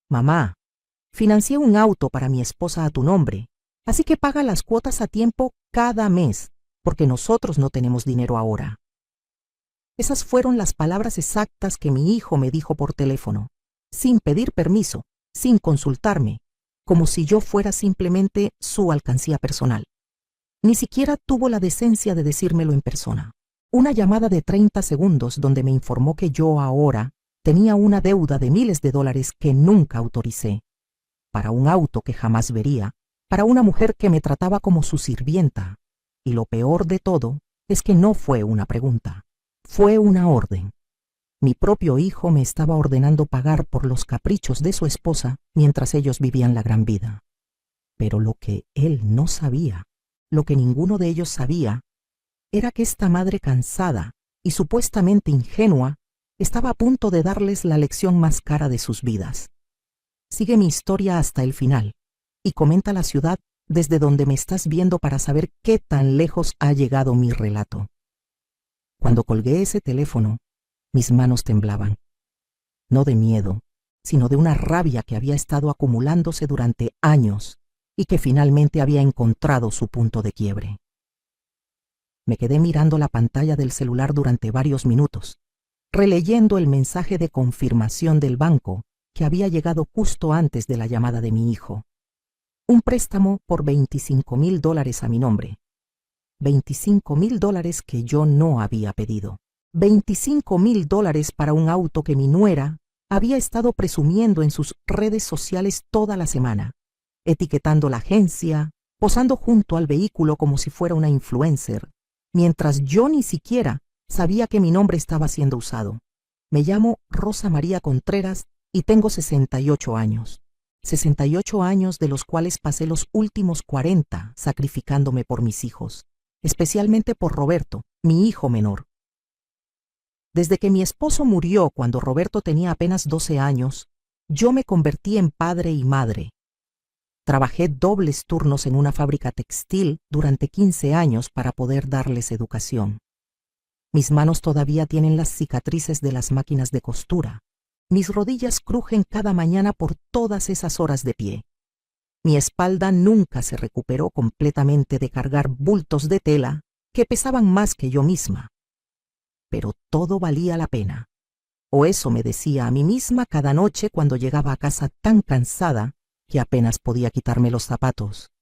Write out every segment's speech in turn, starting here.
Mamá, financié un auto para mi esposa a tu nombre, así que paga las cuotas a tiempo cada mes, porque nosotros no tenemos dinero ahora. Esas fueron las palabras exactas que mi hijo me dijo por teléfono, sin pedir permiso, sin consultarme, como si yo fuera simplemente su alcancía personal. Ni siquiera tuvo la decencia de decírmelo en persona. Una llamada de 30 segundos donde me informó que yo ahora tenía una deuda de miles de dólares que nunca autoricé, para un auto que jamás vería, para una mujer que me trataba como su sirvienta. Y lo peor de todo es que no fue una pregunta, fue una orden. Mi propio hijo me estaba ordenando pagar por los caprichos de su esposa mientras ellos vivían la gran vida. Pero lo que él no sabía, lo que ninguno de ellos sabía, era que esta madre cansada y supuestamente ingenua estaba a punto de darles la lección más cara de sus vidas. Sigue mi historia hasta el final y comenta la ciudad desde donde me estás viendo para saber qué tan lejos ha llegado mi relato. Cuando colgué ese teléfono, mis manos temblaban, no de miedo, sino de una rabia que había estado acumulándose durante años y que finalmente había encontrado su punto de quiebre. Me quedé mirando la pantalla del celular durante varios minutos, releyendo el mensaje de confirmación del banco que había llegado justo antes de la llamada de mi hijo. Un préstamo por $25,000 a mi nombre. $25,000 que yo no había pedido. $25,000 para un auto que mi nuera había estado presumiendo en sus redes sociales toda la semana, etiquetando la agencia, posando junto al vehículo como si fuera una influencer, mientras yo ni siquiera sabía que mi nombre estaba siendo usado. Me llamo Rosa María Contreras y tengo 68 años. 68 años de los cuales pasé los últimos 40 sacrificándome por mis hijos, especialmente por Roberto, mi hijo menor. Desde que mi esposo murió cuando Roberto tenía apenas 12 años, yo me convertí en padre y madre. Trabajé dobles turnos en una fábrica textil durante 15 años para poder darles educación. Mis manos todavía tienen las cicatrices de las máquinas de costura. Mis rodillas crujen cada mañana por todas esas horas de pie. Mi espalda nunca se recuperó completamente de cargar bultos de tela que pesaban más que yo misma. Pero todo valía la pena. O eso me decía a mí misma cada noche cuando llegaba a casa tan cansada que apenas podía quitarme los zapatos.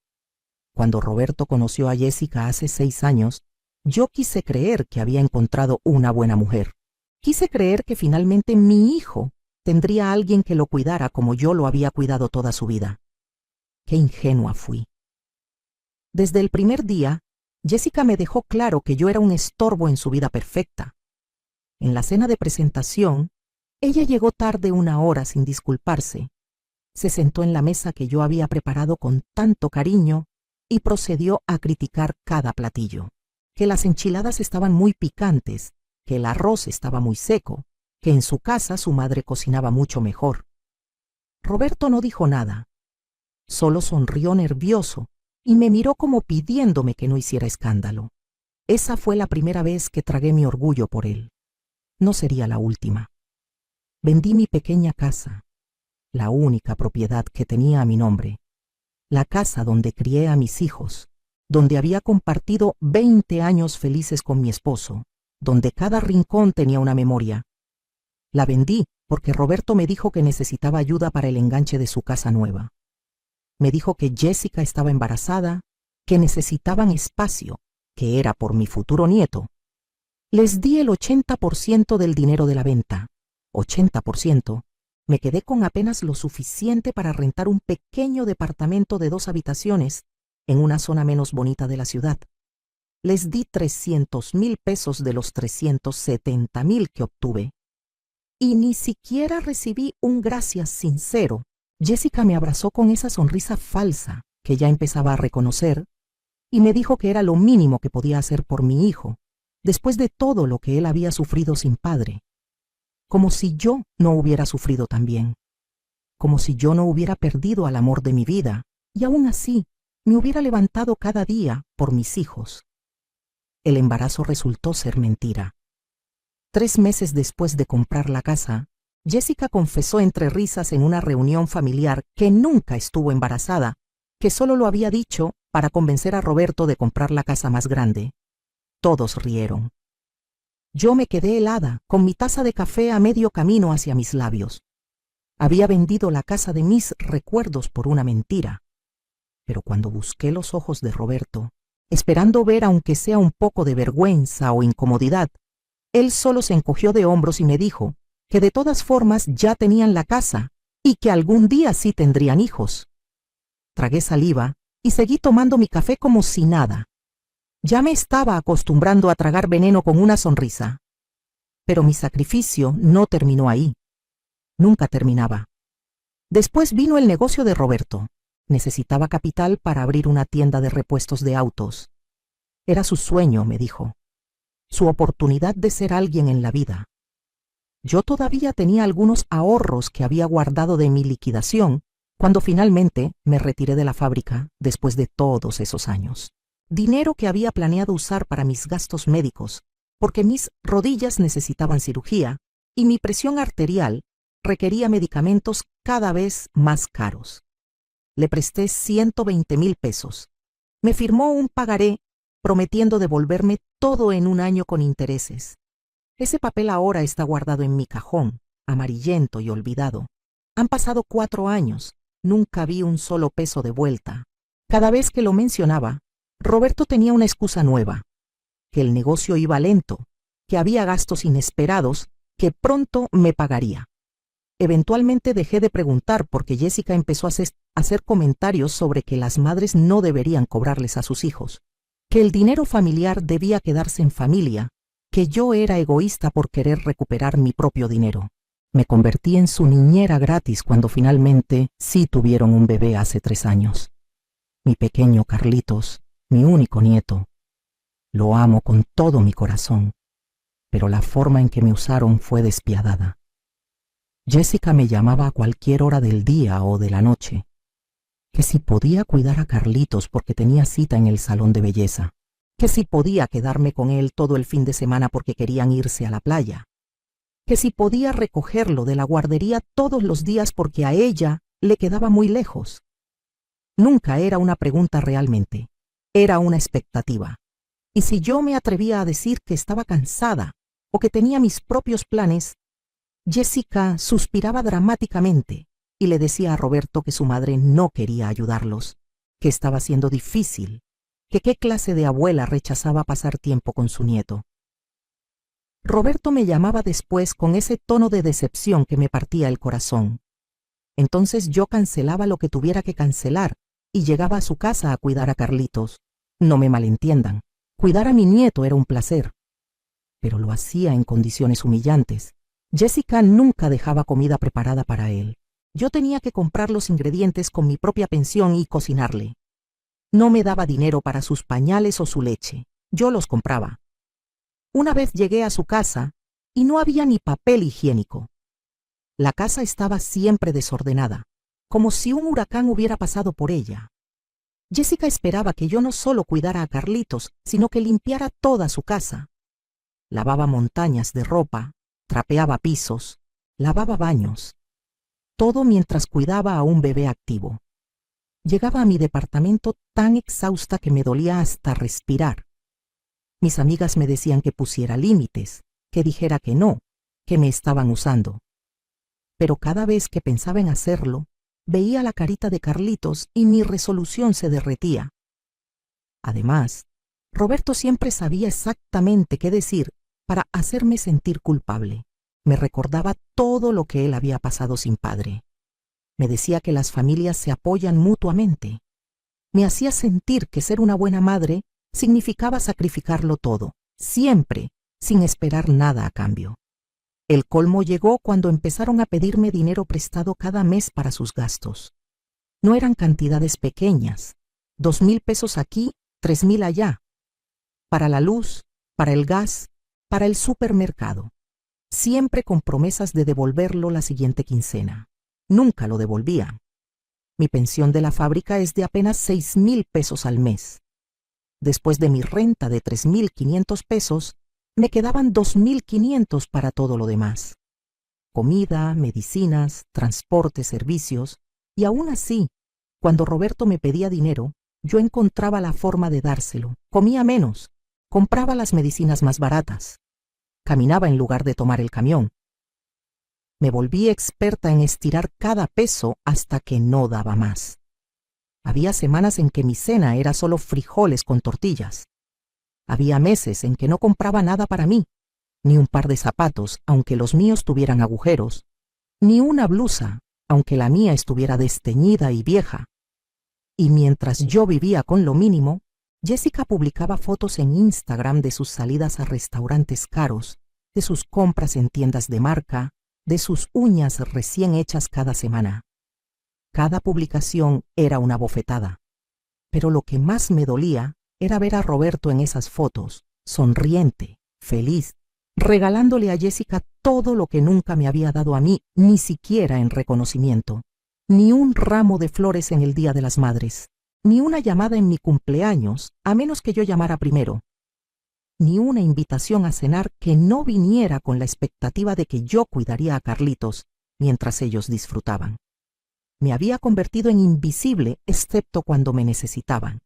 Cuando Roberto conoció a Jessica hace 6 años, yo quise creer que había encontrado una buena mujer. Quise creer que finalmente mi hijo tendría a alguien que lo cuidara como yo lo había cuidado toda su vida. Qué ingenua fui. Desde el primer día, Jessica me dejó claro que yo era un estorbo en su vida perfecta. En la cena de presentación, ella llegó tarde 1 hora sin disculparse. Se sentó en la mesa que yo había preparado con tanto cariño y procedió a criticar cada platillo. Que las enchiladas estaban muy picantes, que el arroz estaba muy seco, que en su casa su madre cocinaba mucho mejor. Roberto no dijo nada. Solo sonrió nervioso y me miró como pidiéndome que no hiciera escándalo. Esa fue la primera vez que tragué mi orgullo por él. No sería la última. Vendí mi pequeña casa, la única propiedad que tenía a mi nombre, la casa donde crié a mis hijos, donde había compartido 20 años felices con mi esposo, donde cada rincón tenía una memoria. La vendí porque Roberto me dijo que necesitaba ayuda para el enganche de su casa nueva. Me dijo que Jessica estaba embarazada, que necesitaban espacio, que era por mi futuro nieto. Les di el 80% del dinero de la venta. 80%. Me quedé con apenas lo suficiente para rentar un pequeño departamento de 2 habitaciones en una zona menos bonita de la ciudad. Les di $300,000 de los $370,000 que obtuve. Y ni siquiera recibí un gracias sincero. Jessica me abrazó con esa sonrisa falsa que ya empezaba a reconocer y me dijo que era lo mínimo que podía hacer por mi hijo, después de todo lo que él había sufrido sin padre. Como si yo no hubiera sufrido también. Como si yo no hubiera perdido al amor de mi vida y aún así me hubiera levantado cada día por mis hijos. El embarazo resultó ser mentira. 3 meses después de comprar la casa, Jessica confesó entre risas en una reunión familiar que nunca estuvo embarazada, que solo lo había dicho para convencer a Roberto de comprar la casa más grande. Todos rieron. Yo me quedé helada, con mi taza de café a medio camino hacia mis labios. Había vendido la casa de mis recuerdos por una mentira. Pero cuando busqué los ojos de Roberto, esperando ver aunque sea un poco de vergüenza o incomodidad, él solo se encogió de hombros y me dijo que de todas formas ya tenían la casa y que algún día sí tendrían hijos. Tragué saliva y seguí tomando mi café como si nada. Ya me estaba acostumbrando a tragar veneno con una sonrisa. Pero mi sacrificio no terminó ahí. Nunca terminaba. Después vino el negocio de Roberto. Necesitaba capital para abrir una tienda de repuestos de autos. Era su sueño, me dijo. Su oportunidad de ser alguien en la vida. Yo todavía tenía algunos ahorros que había guardado de mi liquidación cuando finalmente me retiré de la fábrica después de todos esos años. Dinero que había planeado usar para mis gastos médicos, porque mis rodillas necesitaban cirugía y mi presión arterial requería medicamentos cada vez más caros. Le presté 120,000 pesos. Me firmó un pagaré prometiendo devolverme todo en un año con intereses. Ese papel ahora está guardado en mi cajón, amarillento y olvidado. Han pasado 4 años, nunca vi un solo peso de vuelta. Cada vez que lo mencionaba, Roberto tenía una excusa nueva, que el negocio iba lento, que había gastos inesperados, que pronto me pagaría. Eventualmente dejé de preguntar porque Jessica empezó a hacer comentarios sobre que las madres no deberían cobrarles a sus hijos, que el dinero familiar debía quedarse en familia, que yo era egoísta por querer recuperar mi propio dinero. Me convertí en su niñera gratis cuando finalmente sí tuvieron un bebé hace 3 años. Mi pequeño Carlitos, mi único nieto. Lo amo con todo mi corazón, pero la forma en que me usaron fue despiadada. Jessica me llamaba a cualquier hora del día o de la noche, que si podía cuidar a Carlitos porque tenía cita en el salón de belleza, que si podía quedarme con él todo el fin de semana porque querían irse a la playa, que si podía recogerlo de la guardería todos los días porque a ella le quedaba muy lejos. Nunca era una pregunta realmente, era una expectativa. Y si yo me atrevía a decir que estaba cansada o que tenía mis propios planes, Jessica suspiraba dramáticamente y le decía a Roberto que su madre no quería ayudarlos, que estaba siendo difícil, que qué clase de abuela rechazaba pasar tiempo con su nieto. Roberto me llamaba después con ese tono de decepción que me partía el corazón. Entonces yo cancelaba lo que tuviera que cancelar y llegaba a su casa a cuidar a Carlitos. No me malentiendan, cuidar a mi nieto era un placer, pero lo hacía en condiciones humillantes. Jessica nunca dejaba comida preparada para él. Yo tenía que comprar los ingredientes con mi propia pensión y cocinarle. No me daba dinero para sus pañales o su leche. Yo los compraba. Una vez llegué a su casa y no había ni papel higiénico. La casa estaba siempre desordenada, como si un huracán hubiera pasado por ella. Jessica esperaba que yo no solo cuidara a Carlitos, sino que limpiara toda su casa. Lavaba montañas de ropa, trapeaba pisos, lavaba baños. Todo mientras cuidaba a un bebé activo. Llegaba a mi departamento tan exhausta que me dolía hasta respirar. Mis amigas me decían que pusiera límites, que dijera que no, que me estaban usando. Pero cada vez que pensaba en hacerlo, veía la carita de Carlitos y mi resolución se derretía. Además, Roberto siempre sabía exactamente qué decir para hacerme sentir culpable. Me recordaba todo lo que él había pasado sin padre. Me decía que las familias se apoyan mutuamente. Me hacía sentir que ser una buena madre significaba sacrificarlo todo, siempre, sin esperar nada a cambio. El colmo llegó cuando empezaron a pedirme dinero prestado cada mes para sus gastos. No eran cantidades pequeñas, 2,000 pesos aquí, 3,000 allá, para la luz, para el gas, para el supermercado, siempre con promesas de devolverlo la siguiente quincena. Nunca lo devolvían. Mi pensión de la fábrica es de apenas 6,000 pesos al mes. Después de mi renta de 3,500 pesos, me quedaban 2,500 para todo lo demás. comida, medicinas, transporte, servicios, y aún así, cuando Roberto me pedía dinero, yo encontraba la forma de dárselo. Comía menos, compraba las medicinas más baratas, caminaba en lugar de tomar el camión. Me volví experta en estirar cada peso hasta que no daba más. Había semanas en que mi cena era solo frijoles con tortillas. Había meses en que no compraba nada para mí, ni un par de zapatos, aunque los míos tuvieran agujeros, ni una blusa, aunque la mía estuviera desteñida y vieja. Y mientras yo vivía con lo mínimo, Jessica publicaba fotos en Instagram de sus salidas a restaurantes caros, de sus compras en tiendas de marca, de sus uñas recién hechas cada semana. Cada publicación era una bofetada. Pero lo que más me dolía era ver a Roberto en esas fotos, sonriente, feliz, regalándole a Jessica todo lo que nunca me había dado a mí, ni siquiera en reconocimiento. Ni un ramo de flores en el Día de las Madres, ni una llamada en mi cumpleaños, a menos que yo llamara primero, ni una invitación a cenar que no viniera con la expectativa de que yo cuidaría a Carlitos mientras ellos disfrutaban. Me había convertido en invisible excepto cuando me necesitaban.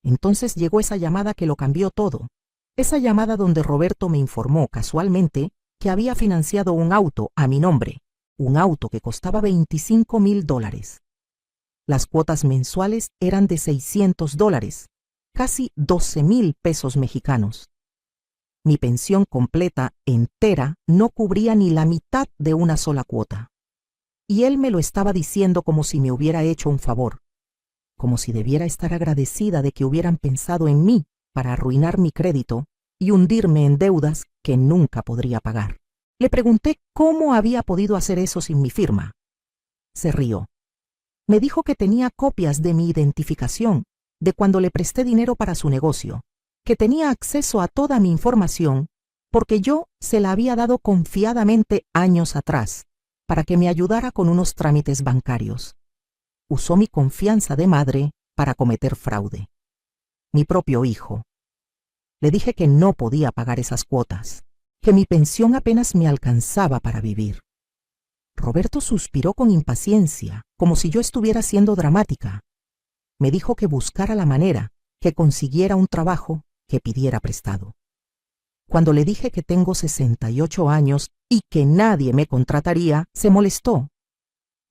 Entonces llegó esa llamada que lo cambió todo. Esa llamada donde Roberto me informó casualmente que había financiado un auto a mi nombre, un auto que costaba $25,000. Las cuotas mensuales eran de $600, casi 12,000 pesos mexicanos. Mi pensión completa, entera, no cubría ni la mitad de una sola cuota. Y él me lo estaba diciendo como si me hubiera hecho un favor, como si debiera estar agradecida de que hubieran pensado en mí para arruinar mi crédito y hundirme en deudas que nunca podría pagar. Le pregunté cómo había podido hacer eso sin mi firma. Se rió. Me dijo que tenía copias de mi identificación, de cuando le presté dinero para su negocio, que tenía acceso a toda mi información porque yo se la había dado confiadamente años atrás para que me ayudara con unos trámites bancarios. Usó mi confianza de madre para cometer fraude. Mi propio hijo. Le dije que no podía pagar esas cuotas, que mi pensión apenas me alcanzaba para vivir. Roberto suspiró con impaciencia, como si yo estuviera siendo dramática. Me dijo que buscara la manera, que consiguiera un trabajo, que pidiera prestado. Cuando le dije que tengo 68 años y que nadie me contrataría, se molestó.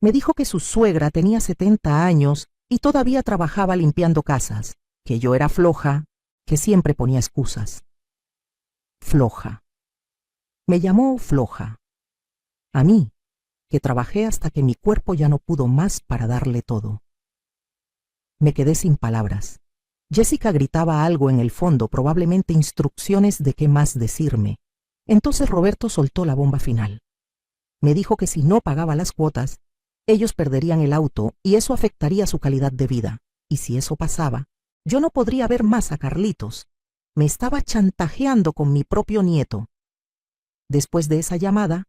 Me dijo que su suegra tenía 70 años y todavía trabajaba limpiando casas, que yo era floja, que siempre ponía excusas. Floja. Me llamó floja. A mí, que trabajé hasta que mi cuerpo ya no pudo más para darle todo. Me quedé sin palabras. Jessica gritaba algo en el fondo, probablemente instrucciones de qué más decirme. Entonces Roberto soltó la bomba final. Me dijo que si no pagaba las cuotas, ellos perderían el auto y eso afectaría su calidad de vida. Y si eso pasaba, yo no podría ver más a Carlitos. Me estaba chantajeando con mi propio nieto. Después de esa llamada,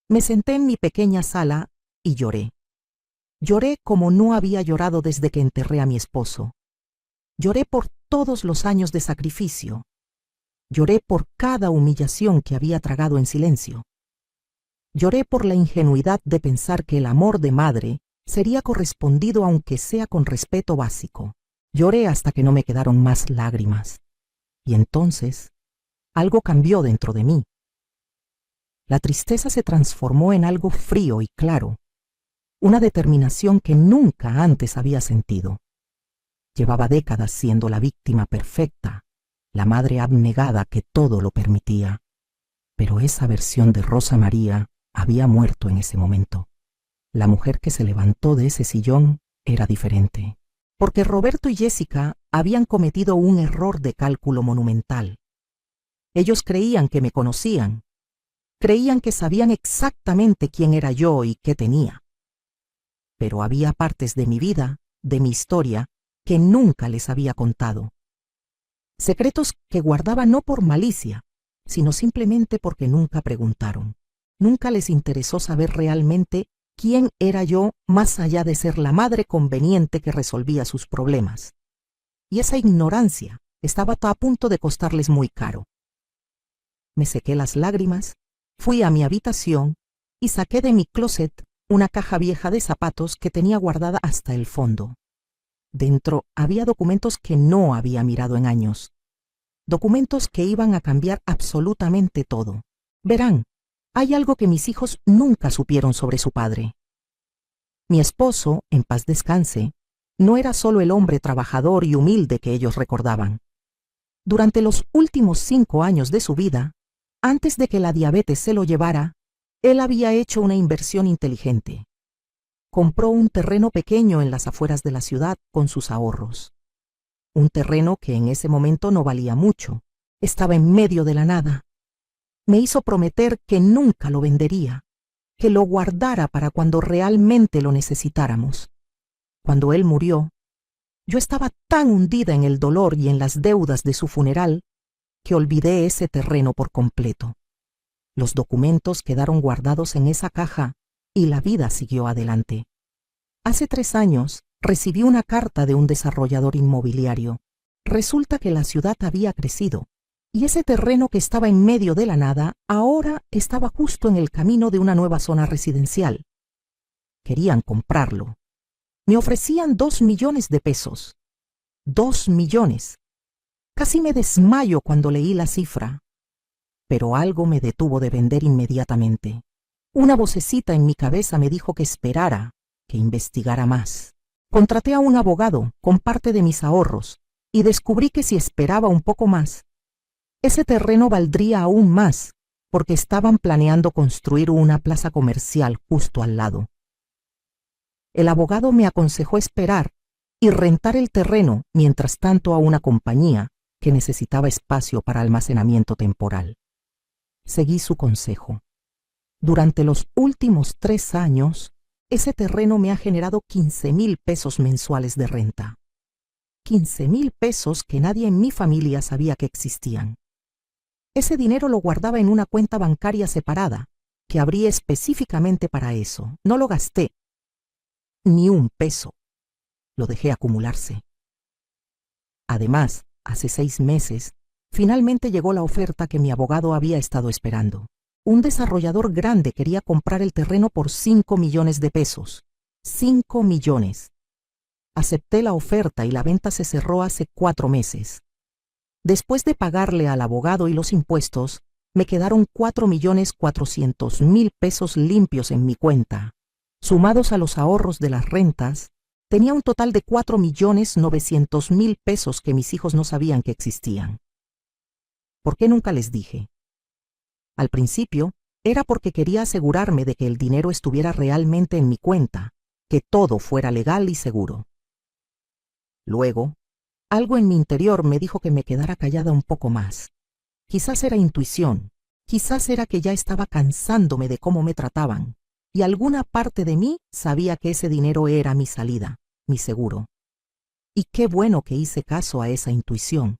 me senté en mi pequeña sala y lloré. Lloré como no había llorado desde que enterré a mi esposo. Lloré por todos los años de sacrificio. Lloré por cada humillación que había tragado en silencio. Lloré por la ingenuidad de pensar que el amor de madre sería correspondido aunque sea con respeto básico. Lloré hasta que no me quedaron más lágrimas. Y entonces, algo cambió dentro de mí. La tristeza se transformó en algo frío y claro, una determinación que nunca antes había sentido. Llevaba décadas siendo la víctima perfecta, la madre abnegada que todo lo permitía. Pero esa versión de Rosa María había muerto en ese momento. La mujer que se levantó de ese sillón era diferente, porque Roberto y Jessica habían cometido un error de cálculo monumental. Ellos creían que me conocían, creían que sabían exactamente quién era yo y qué tenía. Pero había partes de mi vida, de mi historia, que nunca les había contado. Secretos que guardaba no por malicia, sino simplemente porque nunca preguntaron. Nunca les interesó saber realmente quién era yo más allá de ser la madre conveniente que resolvía sus problemas. Y esa ignorancia estaba a punto de costarles muy caro. Me sequé las lágrimas, fui a mi habitación y saqué de mi closet una caja vieja de zapatos que tenía guardada hasta el fondo. Dentro había documentos que no había mirado en años. Documentos que iban a cambiar absolutamente todo. Verán, hay algo que mis hijos nunca supieron sobre su padre. Mi esposo, en paz descanse, no era solo el hombre trabajador y humilde que ellos recordaban. Durante los últimos 5 años de su vida, antes de que la diabetes se lo llevara, él había hecho una inversión inteligente. Compró un terreno pequeño en las afueras de la ciudad con sus ahorros. Un terreno que en ese momento no valía mucho, estaba en medio de la nada. Me hizo prometer que nunca lo vendería, que lo guardara para cuando realmente lo necesitáramos. Cuando él murió, yo estaba tan hundida en el dolor y en las deudas de su funeral que olvidé ese terreno por completo. Los documentos quedaron guardados en esa caja y la vida siguió adelante. Hace 3 años recibí una carta de un desarrollador inmobiliario. Resulta que la ciudad había crecido y ese terreno que estaba en medio de la nada ahora estaba justo en el camino de una nueva zona residencial. Querían comprarlo. Me ofrecían 2 millones de pesos. 2 millones. Casi me desmayo cuando leí la cifra. Pero algo me detuvo de vender inmediatamente. Una vocecita en mi cabeza me dijo que esperara, que investigara más. Contraté a un abogado con parte de mis ahorros y descubrí que si esperaba un poco más, ese terreno valdría aún más, porque estaban planeando construir una plaza comercial justo al lado. El abogado me aconsejó esperar y rentar el terreno mientras tanto a una compañía que necesitaba espacio para almacenamiento temporal. Seguí su consejo. Durante los últimos 3 años, ese terreno me ha generado 15,000 pesos mensuales de renta. 15,000 pesos que nadie en mi familia sabía que existían. Ese dinero lo guardaba en una cuenta bancaria separada, que abrí específicamente para eso. No lo gasté. Ni un peso. Lo dejé acumularse. Además, hace 6 meses, finalmente llegó la oferta que mi abogado había estado esperando. Un desarrollador grande quería comprar el terreno por 5 millones de pesos. 5 millones. Acepté la oferta y la venta se cerró hace 4 meses. Después de pagarle al abogado y los impuestos, me quedaron 4,400,000 pesos limpios en mi cuenta. Sumados a los ahorros de las rentas, tenía un total de 4,900,000 pesos que mis hijos no sabían que existían. ¿Por qué nunca les dije? Al principio, era porque quería asegurarme de que el dinero estuviera realmente en mi cuenta, que todo fuera legal y seguro. Luego, algo en mi interior me dijo que me quedara callada un poco más. Quizás era intuición, quizás era que ya estaba cansándome de cómo me trataban, y alguna parte de mí sabía que ese dinero era mi salida, mi seguro. Y qué bueno que hice caso a esa intuición,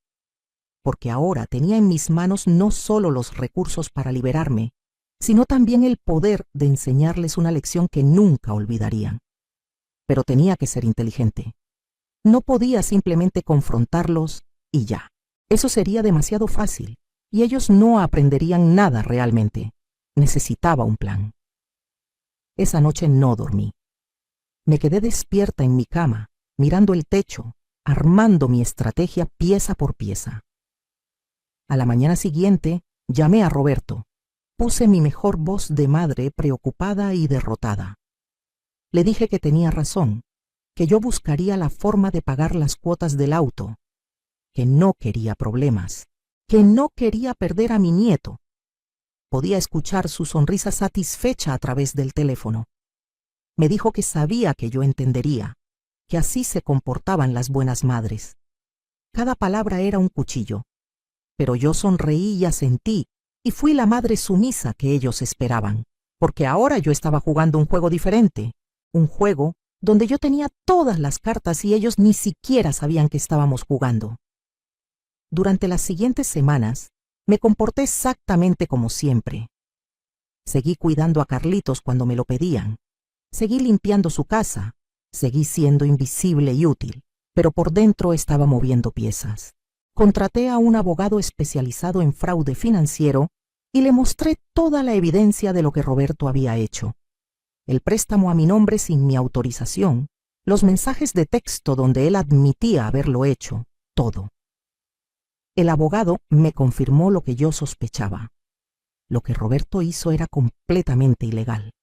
porque ahora tenía en mis manos no solo los recursos para liberarme, sino también el poder de enseñarles una lección que nunca olvidarían. Pero tenía que ser inteligente. No podía simplemente confrontarlos y ya. Eso sería demasiado fácil, y ellos no aprenderían nada realmente. Necesitaba un plan. Esa noche no dormí. Me quedé despierta en mi cama, mirando el techo, armando mi estrategia pieza por pieza. A la mañana siguiente, llamé a Roberto. Puse mi mejor voz de madre preocupada y derrotada. Le dije que tenía razón, que yo buscaría la forma de pagar las cuotas del auto, que no quería problemas, que no quería perder a mi nieto. Podía escuchar su sonrisa satisfecha a través del teléfono. Me dijo que sabía que yo entendería, que así se comportaban las buenas madres. Cada palabra era un cuchillo, pero yo sonreí y asentí, y fui la madre sumisa que ellos esperaban, porque ahora yo estaba jugando un juego diferente, un juego donde yo tenía todas las cartas y ellos ni siquiera sabían que estábamos jugando. Durante las siguientes semanas, me comporté exactamente como siempre. Seguí cuidando a Carlitos cuando me lo pedían. Seguí limpiando su casa. Seguí siendo invisible y útil, pero por dentro estaba moviendo piezas. Contraté a un abogado especializado en fraude financiero y le mostré toda la evidencia de lo que Roberto había hecho. El préstamo a mi nombre sin mi autorización, los mensajes de texto donde él admitía haberlo hecho, todo. El abogado me confirmó lo que yo sospechaba. Lo que Roberto hizo era completamente ilegal.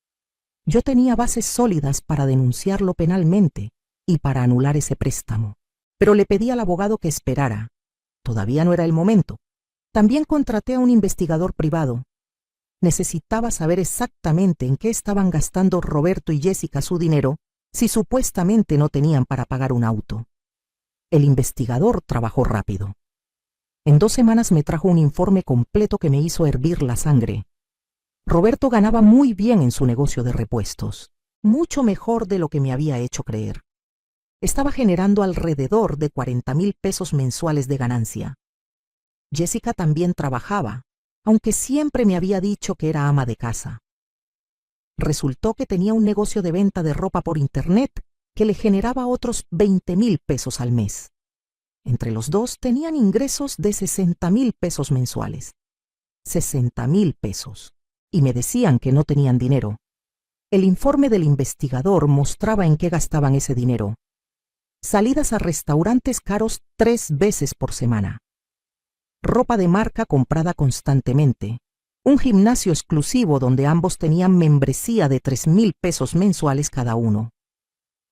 Yo tenía bases sólidas para denunciarlo penalmente y para anular ese préstamo, pero le pedí al abogado que esperara. Todavía no era el momento. También contraté a un investigador privado. Necesitaba saber exactamente en qué estaban gastando Roberto y Jessica su dinero si supuestamente no tenían para pagar un auto. El investigador trabajó rápido. En 2 semanas me trajo un informe completo que me hizo hervir la sangre. Roberto ganaba muy bien en su negocio de repuestos, mucho mejor de lo que me había hecho creer. Estaba generando alrededor de 40,000 pesos mensuales de ganancia. Jessica también trabajaba, aunque siempre me había dicho que era ama de casa. Resultó que tenía un negocio de venta de ropa por internet que le generaba otros 20,000 pesos al mes. Entre los dos tenían ingresos de 60,000 pesos mensuales. 60,000 pesos. Y me decían que no tenían dinero. El informe del investigador mostraba en qué gastaban ese dinero. Salidas a restaurantes caros 3 veces por semana. Ropa de marca comprada constantemente. Un gimnasio exclusivo donde ambos tenían membresía de 3,000 pesos mensuales cada uno.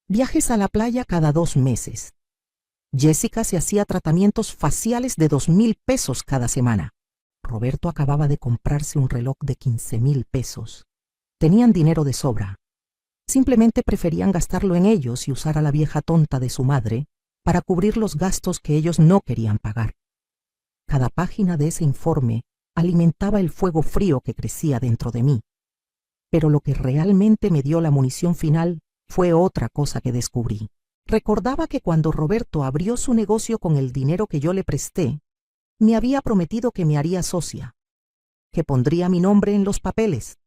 Viajes a la playa cada 2 meses. Jessica se hacía tratamientos faciales de 2,000 pesos cada semana. Roberto acababa de comprarse un reloj de 15,000 pesos. Tenían dinero de sobra. Simplemente preferían gastarlo en ellos y usar a la vieja tonta de su madre para cubrir los gastos que ellos no querían pagar. Cada página de ese informe alimentaba el fuego frío que crecía dentro de mí. Pero lo que realmente me dio la munición final fue otra cosa que descubrí. Recordaba que cuando Roberto abrió su negocio con el dinero que yo le presté, me había prometido que me haría socia, que pondría mi nombre en los papeles.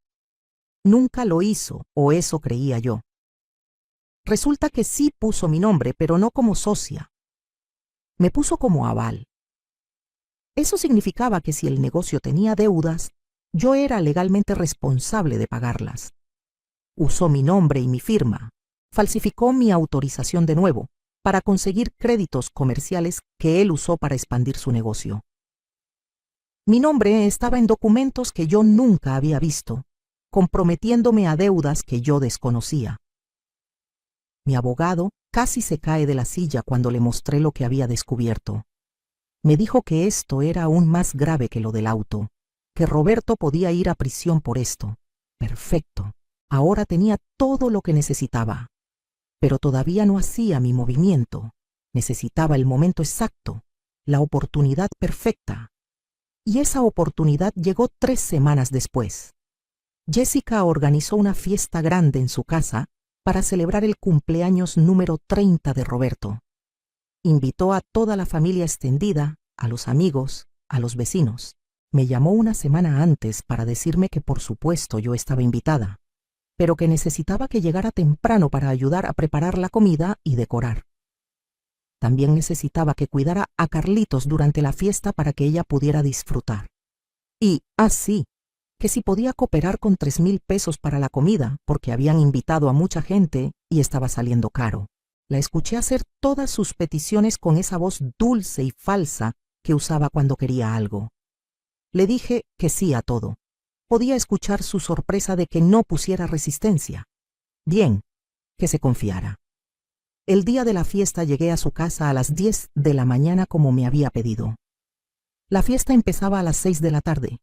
Nunca lo hizo, o eso creía yo. Resulta que sí puso mi nombre, pero no como socia. Me puso como aval. Eso significaba que si el negocio tenía deudas, yo era legalmente responsable de pagarlas. Usó mi nombre y mi firma, falsificó mi autorización de nuevo, para conseguir créditos comerciales que él usó para expandir su negocio. Mi nombre estaba en documentos que yo nunca había visto, comprometiéndome a deudas que yo desconocía. Mi abogado casi se cae de la silla cuando le mostré lo que había descubierto. Me dijo que esto era aún más grave que lo del auto, que Roberto podía ir a prisión por esto. Perfecto. Ahora tenía todo lo que necesitaba. Pero todavía no hacía mi movimiento. Necesitaba el momento exacto, la oportunidad perfecta. Y esa oportunidad llegó 3 semanas después. Jessica organizó una fiesta grande en su casa para celebrar el cumpleaños número 30 de Roberto. Invitó a toda la familia extendida, a los amigos, a los vecinos. Me llamó una semana antes para decirme que por supuesto yo estaba invitada, pero que necesitaba que llegara temprano para ayudar a preparar la comida y decorar. También necesitaba que cuidara a Carlitos durante la fiesta para que ella pudiera disfrutar. Y, así, que si podía cooperar con 3,000 pesos para la comida, porque habían invitado a mucha gente y estaba saliendo caro. La escuché hacer todas sus peticiones con esa voz dulce y falsa que usaba cuando quería algo. Le dije que sí a todo. Podía escuchar su sorpresa de que no pusiera resistencia. Bien, que se confiara. El día de la fiesta llegué a su casa a las 10 de la mañana como me había pedido. La fiesta empezaba a las 6 de la tarde.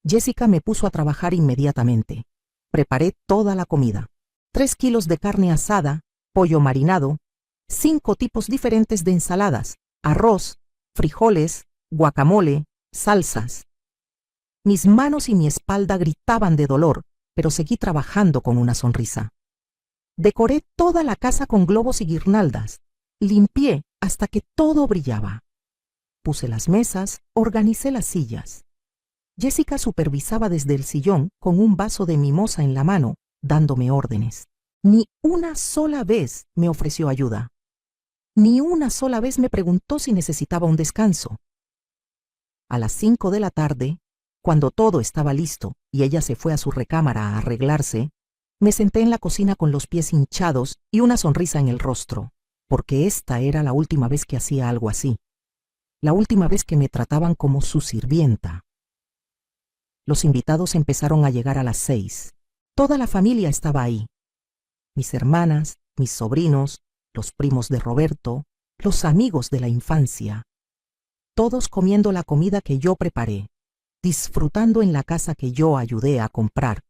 Jessica me puso a trabajar inmediatamente. Preparé toda la comida. 3 kilos de carne asada, pollo marinado, 5 tipos diferentes de ensaladas, arroz, frijoles, guacamole, salsas. Mis manos y mi espalda gritaban de dolor, pero seguí trabajando con una sonrisa. Decoré toda la casa con globos y guirnaldas. Limpié hasta que todo brillaba. Puse las mesas, organicé las sillas. Jessica supervisaba desde el sillón con un vaso de mimosa en la mano, dándome órdenes. Ni una sola vez me ofreció ayuda. Ni una sola vez me preguntó si necesitaba un descanso. A las 5 de la tarde, Cuando todo estaba listo y ella se fue a su recámara a arreglarse, me senté en la cocina con los pies hinchados y una sonrisa en el rostro, porque esta era la última vez que hacía algo así, la última vez que me trataban como su sirvienta. Los invitados empezaron a llegar a las 6. Toda la familia estaba ahí. Mis hermanas, mis sobrinos, los primos de Roberto, los amigos de la infancia. Todos comiendo la comida que yo preparé, disfrutando en la casa que yo ayudé a comprar,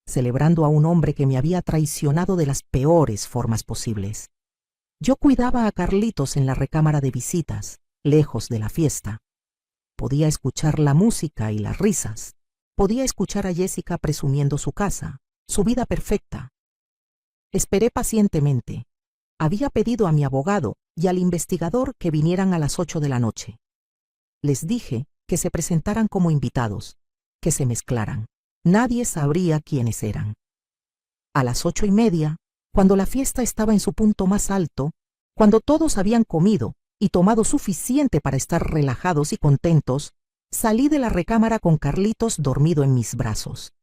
celebrando a un hombre que me había traicionado de las peores formas posibles. Yo cuidaba a Carlitos en la recámara de visitas, lejos de la fiesta. Podía escuchar la música y las risas. Podía escuchar a Jessica presumiendo su casa, su vida perfecta. Esperé pacientemente. Había pedido a mi abogado y al investigador que vinieran a las 8 de la noche. Les dije que se presentaran como invitados, que se mezclaran. Nadie sabría quiénes eran. A las 8:30, cuando la fiesta estaba en su punto más alto, cuando todos habían comido y tomado suficiente para estar relajados y contentos, salí de la recámara con Carlitos dormido en mis brazos.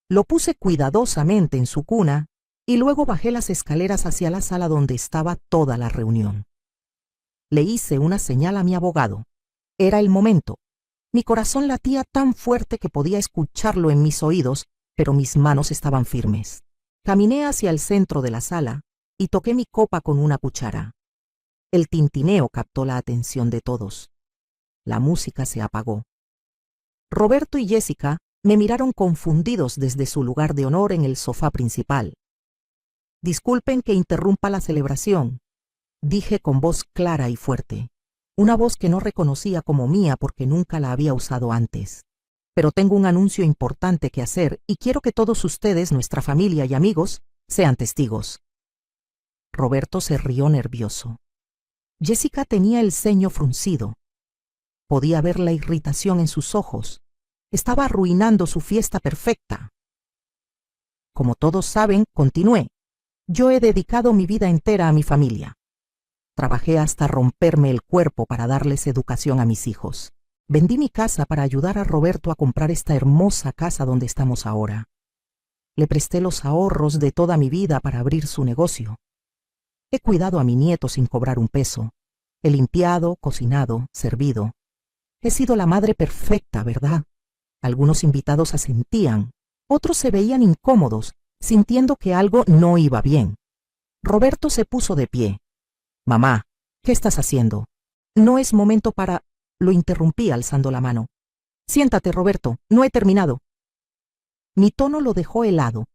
Lo puse cuidadosamente en su cuna y luego bajé las escaleras hacia la sala donde estaba toda la reunión. Le hice una señal a mi abogado. Era el momento. Mi corazón latía tan fuerte que podía escucharlo en mis oídos, pero mis manos estaban firmes. Caminé hacia el centro de la sala y toqué mi copa con una cuchara. El tintineo captó la atención de todos. La música se apagó. Roberto y Jessica me miraron confundidos desde su lugar de honor en el sofá principal. Disculpen que interrumpa la celebración, dije con voz clara y fuerte, una voz que no reconocía como mía porque nunca la había usado antes. Pero tengo un anuncio importante que hacer y quiero que todos ustedes, nuestra familia y amigos, sean testigos. Roberto se rió nervioso. Jessica tenía el ceño fruncido. Podía ver la irritación en sus ojos. Estaba arruinando su fiesta perfecta. Como todos saben, continué. Yo he dedicado mi vida entera a mi familia. Trabajé hasta romperme el cuerpo para darles educación a mis hijos. Vendí mi casa para ayudar a Roberto a comprar esta hermosa casa donde estamos ahora. Le presté los ahorros de toda mi vida para abrir su negocio. He cuidado a mi nieto sin cobrar un peso. He limpiado, cocinado, servido. He sido la madre perfecta, ¿verdad? Algunos invitados asentían, otros se veían incómodos, sintiendo que algo no iba bien. Roberto se puso de pie. «Mamá, ¿qué estás haciendo? No es momento para...» Lo interrumpí alzando la mano. «Siéntate, Roberto, no he terminado». Mi tono lo dejó helado.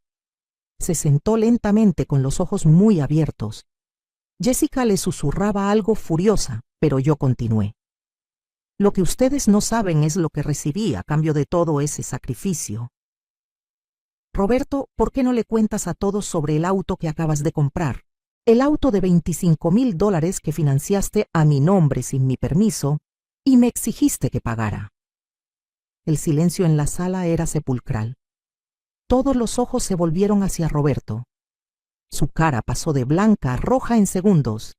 Se sentó lentamente con los ojos muy abiertos. Jessica le susurraba algo furiosa, pero yo continué. «Lo que ustedes no saben es lo que recibí a cambio de todo ese sacrificio. Roberto, ¿por qué no le cuentas a todos sobre el auto que acabas de comprar? El auto de $25,000 que financiaste a mi nombre sin mi permiso y me exigiste que pagara». El silencio en la sala era sepulcral. Todos los ojos se volvieron hacia Roberto. Su cara pasó de blanca a roja en segundos.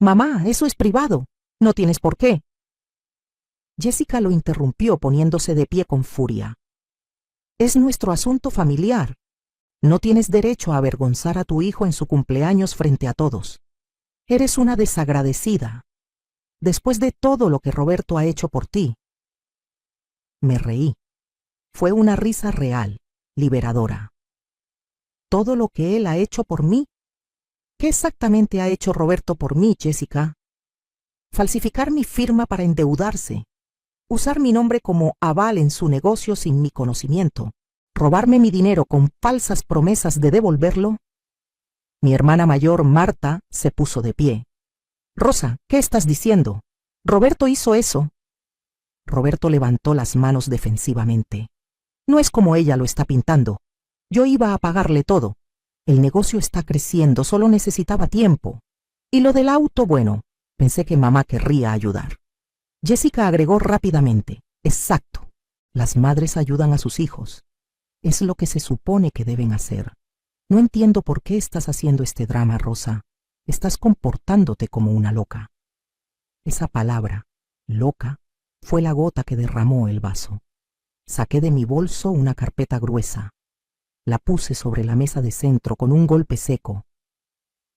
«Mamá, eso es privado. No tienes por qué». Jessica lo interrumpió poniéndose de pie con furia. «Es nuestro asunto familiar. No tienes derecho a avergonzar a tu hijo en su cumpleaños frente a todos. Eres una desagradecida. Después de todo lo que Roberto ha hecho por ti». Me reí. Fue una risa real, liberadora. ¿Todo lo que él ha hecho por mí? ¿Qué exactamente ha hecho Roberto por mí, Jessica? Falsificar mi firma para endeudarse. Usar mi nombre como aval en su negocio sin mi conocimiento. Robarme mi dinero con falsas promesas de devolverlo. Mi hermana mayor, Marta, se puso de pie. «Rosa, ¿qué estás diciendo? Roberto hizo eso». Roberto levantó las manos defensivamente. «No es como ella lo está pintando. Yo iba a pagarle todo. El negocio está creciendo, solo necesitaba tiempo. Y lo del auto, bueno, pensé que mamá querría ayudar». Jessica agregó rápidamente. «Exacto. Las madres ayudan a sus hijos. Es lo que se supone que deben hacer. No entiendo por qué estás haciendo este drama, Rosa. Estás comportándote como una loca». Esa palabra, loca, fue la gota que derramó el vaso. Saqué de mi bolso una carpeta gruesa. La puse sobre la mesa de centro con un golpe seco.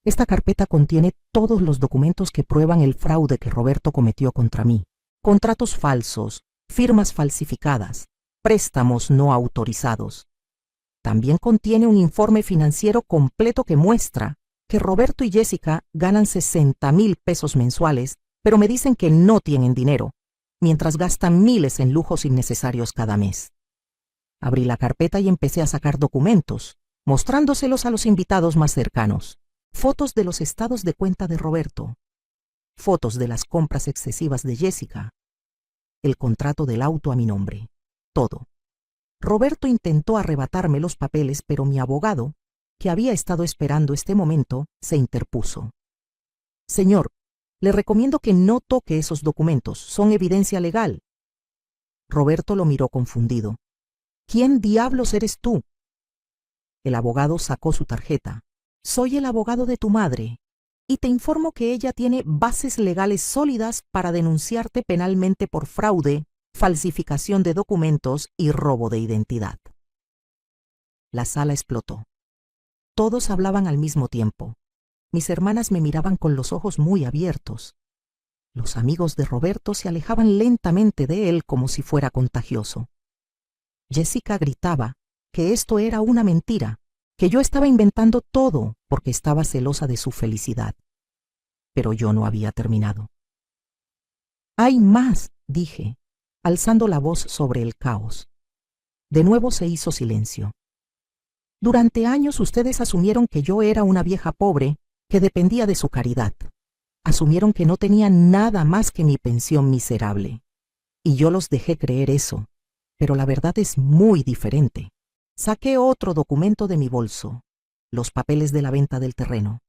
Esta carpeta contiene todos los documentos que prueban el fraude que Roberto cometió contra mí. Contratos falsos, firmas falsificadas, préstamos no autorizados. También contiene un informe financiero completo que muestra que Roberto y Jessica ganan 60,000 pesos mensuales, pero me dicen que no tienen dinero, mientras gastan miles en lujos innecesarios cada mes. Abrí la carpeta y empecé a sacar documentos, mostrándoselos a los invitados más cercanos. Fotos de los estados de cuenta de Roberto, fotos de las compras excesivas de Jessica, el contrato del auto a mi nombre, todo. Roberto intentó arrebatarme los papeles, pero mi abogado, que había estado esperando este momento, se interpuso. Señor, le recomiendo que no toque esos documentos, son evidencia legal. Roberto lo miró confundido. ¿Quién diablos eres tú? El abogado sacó su tarjeta. Soy el abogado de tu madre, y te informo que ella tiene bases legales sólidas para denunciarte penalmente por fraude, falsificación de documentos y robo de identidad. La sala explotó. Todos hablaban al mismo tiempo. Mis hermanas me miraban con los ojos muy abiertos. Los amigos de Roberto se alejaban lentamente de él como si fuera contagioso. Jessica gritaba que esto era una mentira, que yo estaba inventando todo porque estaba celosa de su felicidad. Pero yo no había terminado. «Hay más», dije, alzando la voz sobre el caos. De nuevo se hizo silencio. «Durante años ustedes asumieron que yo era una vieja pobre que dependía de su caridad. Asumieron que no tenía nada más que mi pensión miserable. Y yo los dejé creer eso. Pero la verdad es muy diferente». Saqué otro documento de mi bolso, los papeles de la venta del terreno.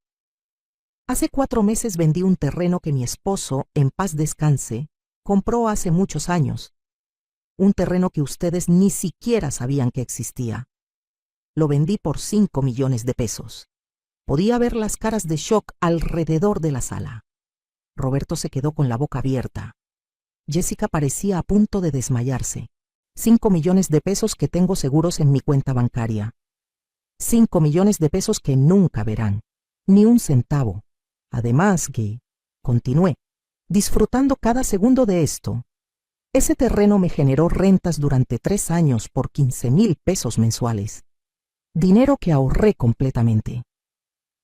Hace 4 meses vendí un terreno que mi esposo, en paz descanse, compró hace muchos años. Un terreno que ustedes ni siquiera sabían que existía. Lo vendí por 5 millones de pesos. Podía ver las caras de shock alrededor de la sala. Roberto se quedó con la boca abierta. Jessica parecía a punto de desmayarse. 5 millones de pesos que tengo seguros en mi cuenta bancaria. 5 millones de pesos que nunca verán. Ni un centavo. Además que, continué, disfrutando cada segundo de esto. Ese terreno me generó rentas durante 3 años por 15,000 pesos mensuales. Dinero que ahorré completamente.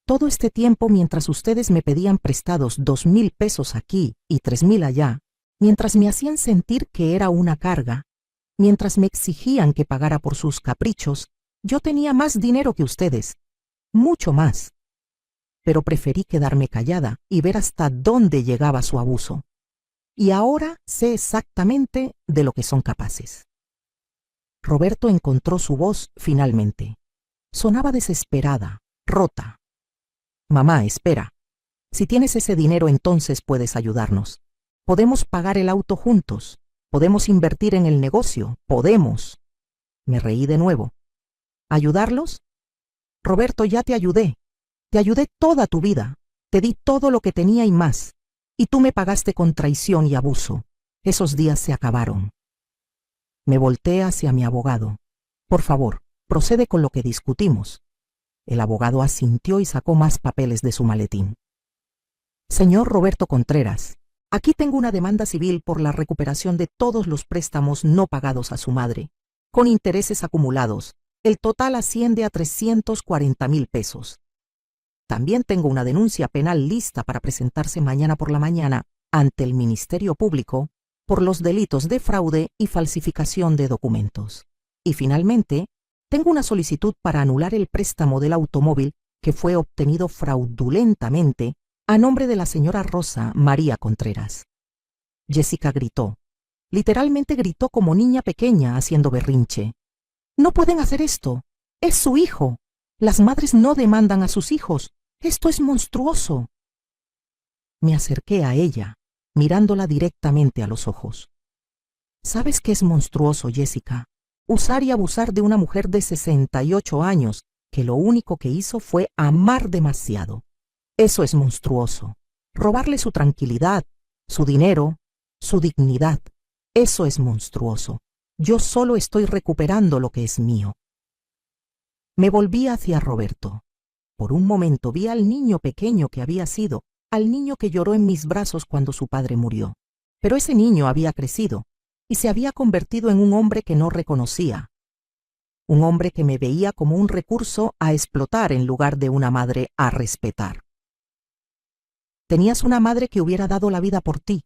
Todo este tiempo, mientras ustedes me pedían prestados 2,000 pesos aquí y 3,000 allá, mientras me hacían sentir que era una carga, mientras me exigían que pagara por sus caprichos, yo tenía más dinero que ustedes, mucho más. Pero preferí quedarme callada y ver hasta dónde llegaba su abuso. Y ahora sé exactamente de lo que son capaces. Roberto encontró su voz finalmente. Sonaba desesperada, rota. «Mamá, espera. Si tienes ese dinero, entonces puedes ayudarnos. Podemos pagar el auto juntos. Podemos invertir en el negocio. Podemos». Me reí de nuevo. ¿Ayudarlos? Roberto, ya te ayudé. Te ayudé toda tu vida. Te di todo lo que tenía y más. Y tú me pagaste con traición y abuso. Esos días se acabaron. Me volteé hacia mi abogado. «Por favor, procede con lo que discutimos». El abogado asintió y sacó más papeles de su maletín. «Señor Roberto Contreras, aquí tengo una demanda civil por la recuperación de todos los préstamos no pagados a su madre, con intereses acumulados. El total asciende a 340,000 pesos. También tengo una denuncia penal lista para presentarse mañana por la mañana ante el Ministerio Público por los delitos de fraude y falsificación de documentos. Y finalmente, tengo una solicitud para anular el préstamo del automóvil que fue obtenido fraudulentamente a nombre de la señora Rosa María Contreras». Jessica gritó. Literalmente gritó como niña pequeña haciendo berrinche. «No pueden hacer esto. Es su hijo. Las madres no demandan a sus hijos. Esto es monstruoso». Me acerqué a ella, mirándola directamente a los ojos. «¿Sabes qué es monstruoso, Jessica? Usar y abusar de una mujer de 68 años que lo único que hizo fue amar demasiado. Eso es monstruoso. Robarle su tranquilidad, su dinero, su dignidad. Eso es monstruoso. Yo solo estoy recuperando lo que es mío. Me volví hacia Roberto. Por un momento vi al niño pequeño que había sido, al niño que lloró en mis brazos cuando su padre murió. Pero ese niño había crecido y se había convertido en un hombre que no reconocía. Un hombre que me veía como un recurso a explotar en lugar de una madre a respetar. Tenías una madre que hubiera dado la vida por ti,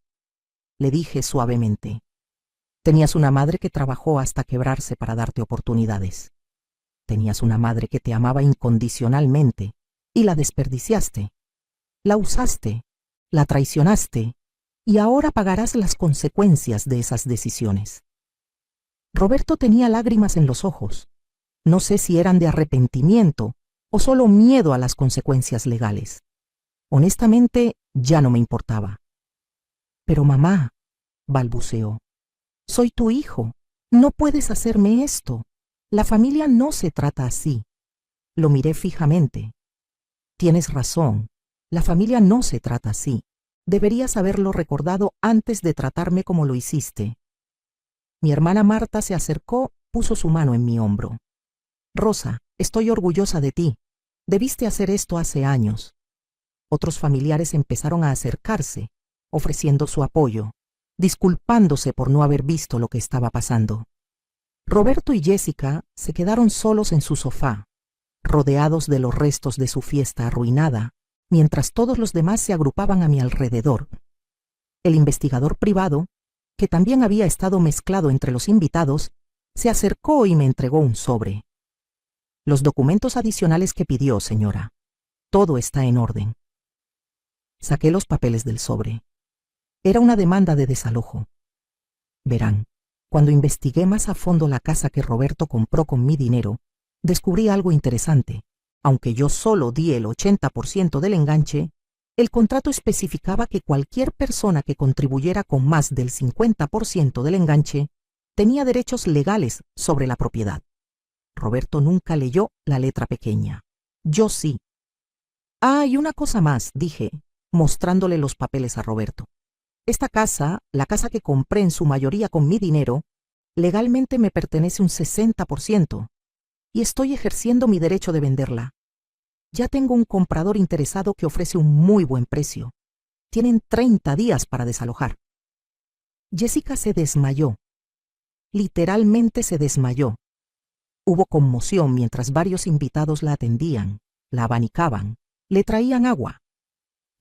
le dije suavemente. Tenías una madre que trabajó hasta quebrarse para darte oportunidades. Tenías una madre que te amaba incondicionalmente y la desperdiciaste. La usaste, la traicionaste y ahora pagarás las consecuencias de esas decisiones. Roberto tenía lágrimas en los ojos. No sé si eran de arrepentimiento o solo miedo a las consecuencias legales. Honestamente, ya no me importaba. Pero mamá, balbuceó, soy tu hijo. No puedes hacerme esto. La familia no se trata así. Lo miré fijamente. Tienes razón. La familia no se trata así. Deberías haberlo recordado antes de tratarme como lo hiciste. Mi hermana Marta se acercó, puso su mano en mi hombro. Rosa, estoy orgullosa de ti. Debiste hacer esto hace años. Otros familiares empezaron a acercarse, ofreciendo su apoyo, disculpándose por no haber visto lo que estaba pasando. Roberto y Jessica se quedaron solos en su sofá, rodeados de los restos de su fiesta arruinada, mientras todos los demás se agrupaban a mi alrededor. El investigador privado, que también había estado mezclado entre los invitados, se acercó y me entregó un sobre. Los documentos adicionales que pidió, señora. Todo está en orden. Saqué los papeles del sobre. Era una demanda de desalojo. Verán, cuando investigué más a fondo la casa que Roberto compró con mi dinero, descubrí algo interesante. Aunque yo solo di el 80% del enganche, el contrato especificaba que cualquier persona que contribuyera con más del 50% del enganche tenía derechos legales sobre la propiedad. Roberto nunca leyó la letra pequeña. Yo sí. Ah, y una cosa más, dije, mostrándole los papeles a Roberto. Esta casa, la casa que compré en su mayoría con mi dinero, legalmente me pertenece un 60%, y estoy ejerciendo mi derecho de venderla. Ya tengo un comprador interesado que ofrece un muy buen precio. Tienen 30 días para desalojar. Jessica se desmayó. Literalmente se desmayó. Hubo conmoción mientras varios invitados la atendían, la abanicaban, le traían agua.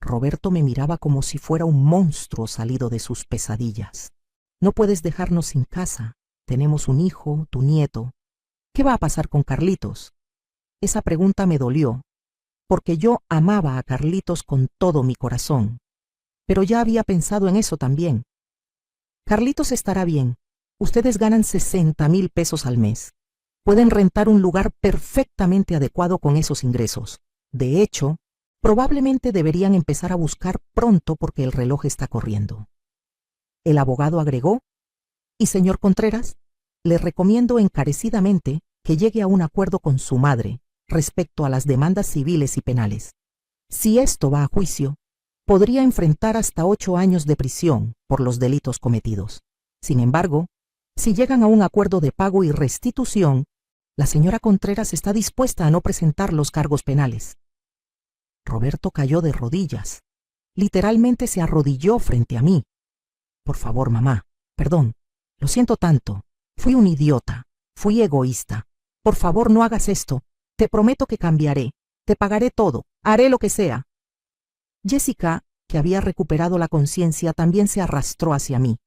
Roberto me miraba como si fuera un monstruo salido de sus pesadillas. No puedes dejarnos sin casa. Tenemos un hijo, tu nieto. ¿Qué va a pasar con Carlitos? Esa pregunta me dolió, porque yo amaba a Carlitos con todo mi corazón. Pero ya había pensado en eso también. Carlitos estará bien. Ustedes ganan 60,000 pesos al mes. Pueden rentar un lugar perfectamente adecuado con esos ingresos. De hecho, probablemente deberían empezar a buscar pronto porque el reloj está corriendo. El abogado agregó, y señor Contreras, le recomiendo encarecidamente que llegue a un acuerdo con su madre respecto a las demandas civiles y penales. Si esto va a juicio, podría enfrentar hasta 8 años de prisión por los delitos cometidos. Sin embargo, si llegan a un acuerdo de pago y restitución, la señora Contreras está dispuesta a no presentar los cargos penales. Roberto cayó de rodillas. Literalmente se arrodilló frente a mí. Por favor, mamá, perdón, lo siento tanto. Fui un idiota, fui egoísta. Por favor, no hagas esto. Te prometo que cambiaré. Te pagaré todo. Haré lo que sea. Jessica, que había recuperado la conciencia, también se arrastró hacia mí.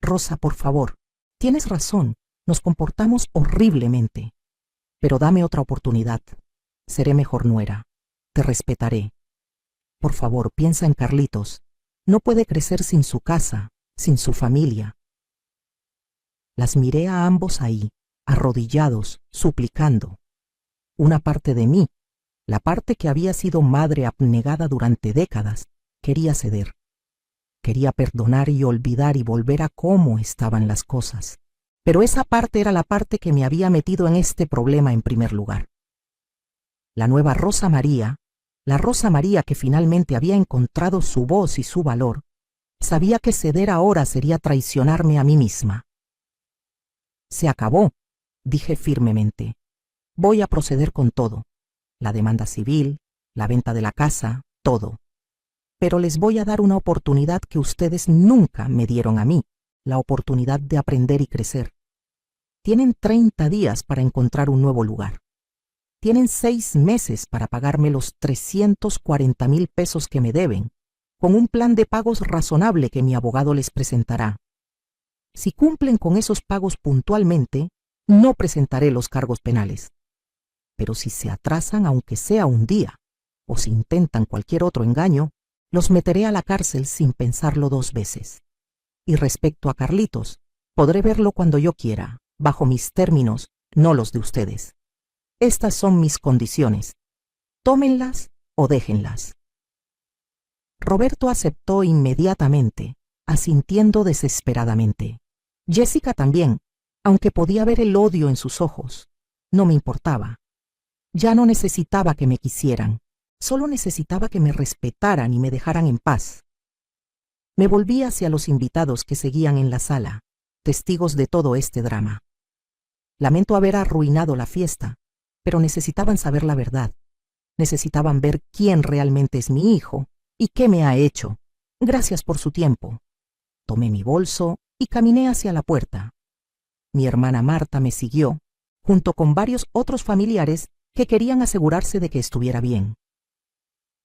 Rosa, por favor, tienes razón. Nos comportamos horriblemente. Pero dame otra oportunidad. Seré mejor nuera. Te respetaré. Por favor, piensa en Carlitos. No puede crecer sin su casa, sin su familia. Las miré a ambos ahí, arrodillados, suplicando. Una parte de mí, la parte que había sido madre abnegada durante décadas, quería ceder. Quería perdonar y olvidar y volver a cómo estaban las cosas. Pero esa parte era la parte que me había metido en este problema en primer lugar. La nueva Rosa María, la Rosa María que finalmente había encontrado su voz y su valor, sabía que ceder ahora sería traicionarme a mí misma. Se acabó, dije firmemente. Voy a proceder con todo. La demanda civil, la venta de la casa, todo. Pero les voy a dar una oportunidad que ustedes nunca me dieron a mí, la oportunidad de aprender y crecer. Tienen 30 días para encontrar un nuevo lugar. Tienen 6 meses para pagarme los 340,000 pesos que me deben, con un plan de pagos razonable que mi abogado les presentará. Si cumplen con esos pagos puntualmente, no presentaré los cargos penales. Pero si se atrasan aunque sea un día, o si intentan cualquier otro engaño, los meteré a la cárcel sin pensarlo 2 veces. Y respecto a Carlitos, podré verlo cuando yo quiera, bajo mis términos, no los de ustedes. Estas son mis condiciones. Tómenlas o déjenlas. Roberto aceptó inmediatamente, asintiendo desesperadamente. Jessica también, aunque podía ver el odio en sus ojos. No me importaba. Ya no necesitaba que me quisieran, solo necesitaba que me respetaran y me dejaran en paz. Me volví hacia los invitados que seguían en la sala, testigos de todo este drama. Lamento haber arruinado la fiesta, pero necesitaban saber la verdad. Necesitaban ver quién realmente es mi hijo y qué me ha hecho. Gracias por su tiempo. Tomé mi bolso y caminé hacia la puerta. Mi hermana Marta me siguió, junto con varios otros familiares que querían asegurarse de que estuviera bien.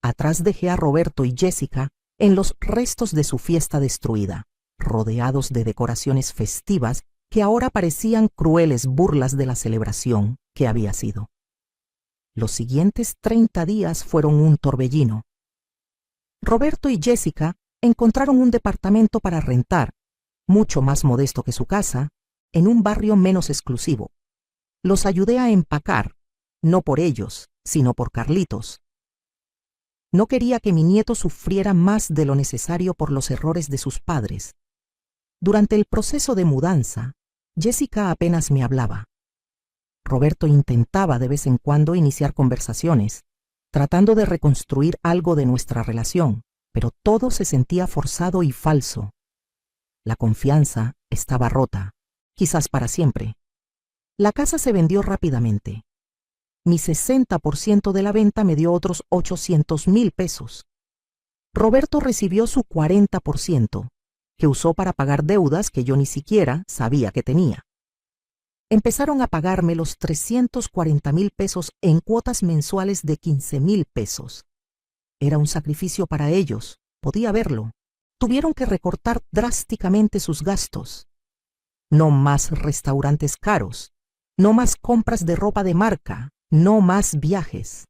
Atrás dejé a Roberto y Jessica en los restos de su fiesta destruida, rodeados de decoraciones festivas que ahora parecían crueles burlas de la celebración que había sido. Los siguientes 30 días fueron un torbellino. Roberto y Jessica encontraron un departamento para rentar, mucho más modesto que su casa, en un barrio menos exclusivo. Los ayudé a empacar, no por ellos, sino por Carlitos. No quería que mi nieto sufriera más de lo necesario por los errores de sus padres. Durante el proceso de mudanza, Jessica apenas me hablaba. Roberto intentaba de vez en cuando iniciar conversaciones, tratando de reconstruir algo de nuestra relación, pero todo se sentía forzado y falso. La confianza estaba rota, quizás para siempre. La casa se vendió rápidamente. Mi 60% de la venta me dio otros 800,000 pesos. Roberto recibió su 40%, que usó para pagar deudas que yo ni siquiera sabía que tenía. Empezaron a pagarme los 340,000 pesos en cuotas mensuales de 15,000 pesos. Era un sacrificio para ellos, podía verlo. Tuvieron que recortar drásticamente sus gastos. No más restaurantes caros, no más compras de ropa de marca, no más viajes.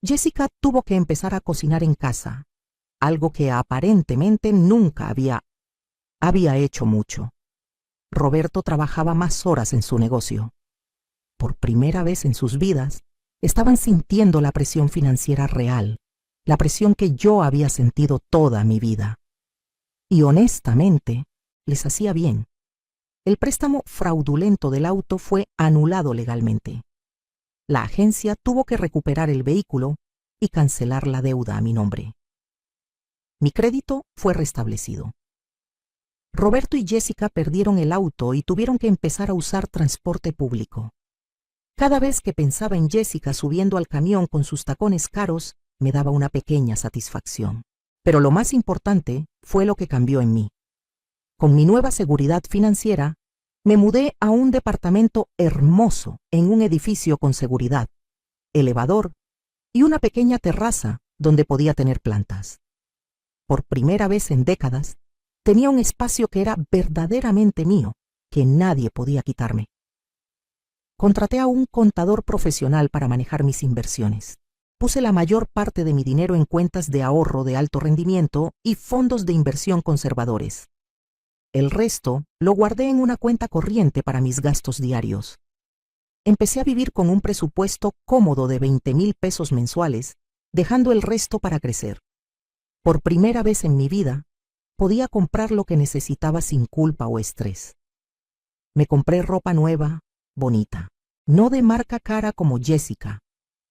Jessica tuvo que empezar a cocinar en casa, algo que aparentemente nunca había hecho mucho. Roberto trabajaba más horas en su negocio. Por primera vez en sus vidas, estaban sintiendo la presión financiera real, la presión que yo había sentido toda mi vida. Y honestamente, les hacía bien. El préstamo fraudulento del auto fue anulado legalmente. La agencia tuvo que recuperar el vehículo y cancelar la deuda a mi nombre. Mi crédito fue restablecido. Roberto y Jessica perdieron el auto y tuvieron que empezar a usar transporte público. Cada vez que pensaba en Jessica subiendo al camión con sus tacones caros, me daba una pequeña satisfacción. Pero lo más importante fue lo que cambió en mí. Con mi nueva seguridad financiera, me mudé a un departamento hermoso en un edificio con seguridad, elevador y una pequeña terraza donde podía tener plantas. Por primera vez en décadas, tenía un espacio que era verdaderamente mío, que nadie podía quitarme. Contraté a un contador profesional para manejar mis inversiones. Puse la mayor parte de mi dinero en cuentas de ahorro de alto rendimiento y fondos de inversión conservadores. El resto lo guardé en una cuenta corriente para mis gastos diarios. Empecé a vivir con un presupuesto cómodo de 20,000 pesos mensuales, dejando el resto para crecer. Por primera vez en mi vida, podía comprar lo que necesitaba sin culpa o estrés. Me compré ropa nueva, bonita, no de marca cara como Jessica,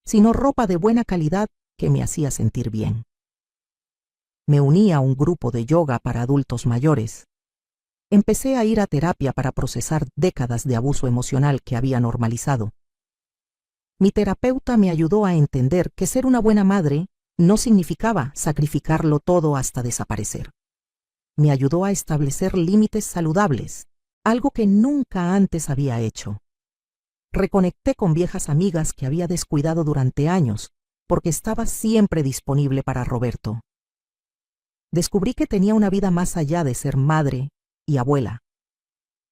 sino ropa de buena calidad que me hacía sentir bien. Me uní a un grupo de yoga para adultos mayores. Empecé a ir a terapia para procesar décadas de abuso emocional que había normalizado. Mi terapeuta me ayudó a entender que ser una buena madre no significaba sacrificarlo todo hasta desaparecer. Me ayudó a establecer límites saludables, algo que nunca antes había hecho. Reconecté con viejas amigas que había descuidado durante años, porque estaba siempre disponible para Roberto. Descubrí que tenía una vida más allá de ser madre y abuela.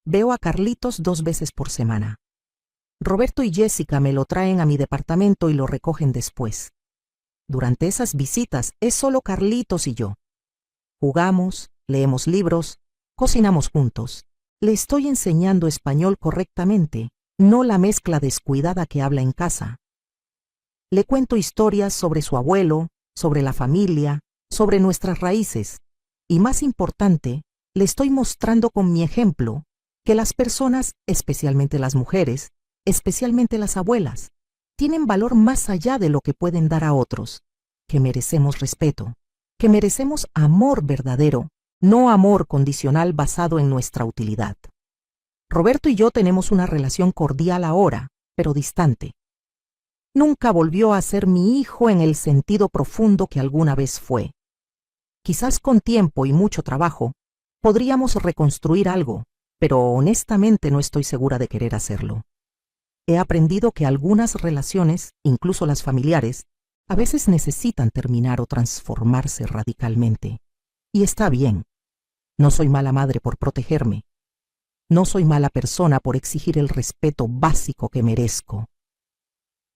Veo a Carlitos 2 veces por semana. Roberto y Jessica me lo traen a mi departamento y lo recogen después. Durante esas visitas es solo Carlitos y yo. Jugamos, leemos libros, cocinamos juntos. Le estoy enseñando español correctamente, no la mezcla descuidada que habla en casa. Le cuento historias sobre su abuelo, sobre la familia, sobre nuestras raíces. Y más importante, le estoy mostrando con mi ejemplo que las personas, especialmente las mujeres, especialmente las abuelas, tienen valor más allá de lo que pueden dar a otros, que merecemos respeto, que merecemos amor verdadero, no amor condicional basado en nuestra utilidad. Roberto y yo tenemos una relación cordial ahora, pero distante. Nunca volvió a ser mi hijo en el sentido profundo que alguna vez fue. Quizás con tiempo y mucho trabajo podríamos reconstruir algo, pero honestamente no estoy segura de querer hacerlo. He aprendido que algunas relaciones, incluso las familiares, a veces necesitan terminar o transformarse radicalmente. Y está bien. No soy mala madre por protegerme. No soy mala persona por exigir el respeto básico que merezco.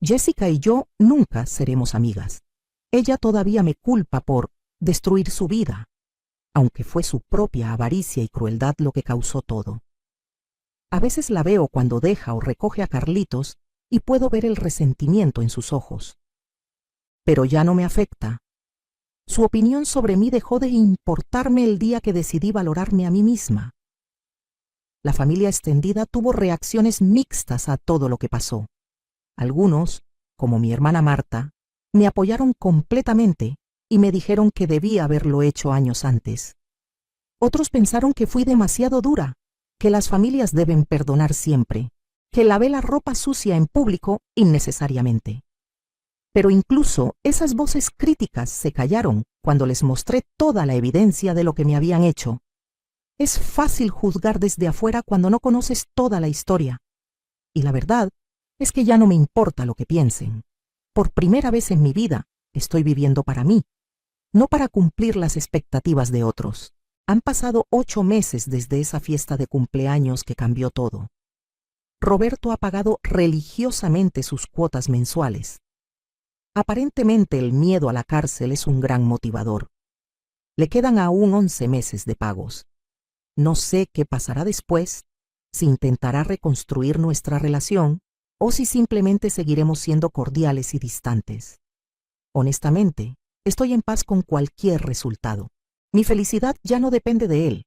Jessica y yo nunca seremos amigas. Ella todavía me culpa por destruir su vida, aunque fue su propia avaricia y crueldad lo que causó todo. A veces la veo cuando deja o recoge a Carlitos y puedo ver el resentimiento en sus ojos. Pero ya no me afecta. Su opinión sobre mí dejó de importarme el día que decidí valorarme a mí misma. La familia extendida tuvo reacciones mixtas a todo lo que pasó. Algunos, como mi hermana Marta, me apoyaron completamente y me dijeron que debía haberlo hecho años antes. Otros pensaron que fui demasiado dura, que las familias deben perdonar siempre, que lavé la ropa sucia en público innecesariamente. Pero incluso esas voces críticas se callaron cuando les mostré toda la evidencia de lo que me habían hecho. Es fácil juzgar desde afuera cuando no conoces toda la historia. Y la verdad es que ya no me importa lo que piensen. Por primera vez en mi vida estoy viviendo para mí, no para cumplir las expectativas de otros. Han pasado 8 meses desde esa fiesta de cumpleaños que cambió todo. Roberto ha pagado religiosamente sus cuotas mensuales. Aparentemente el miedo a la cárcel es un gran motivador. Le quedan aún 11 meses de pagos. No sé qué pasará después, si intentará reconstruir nuestra relación o si simplemente seguiremos siendo cordiales y distantes. Honestamente, estoy en paz con cualquier resultado. Mi felicidad ya no depende de él.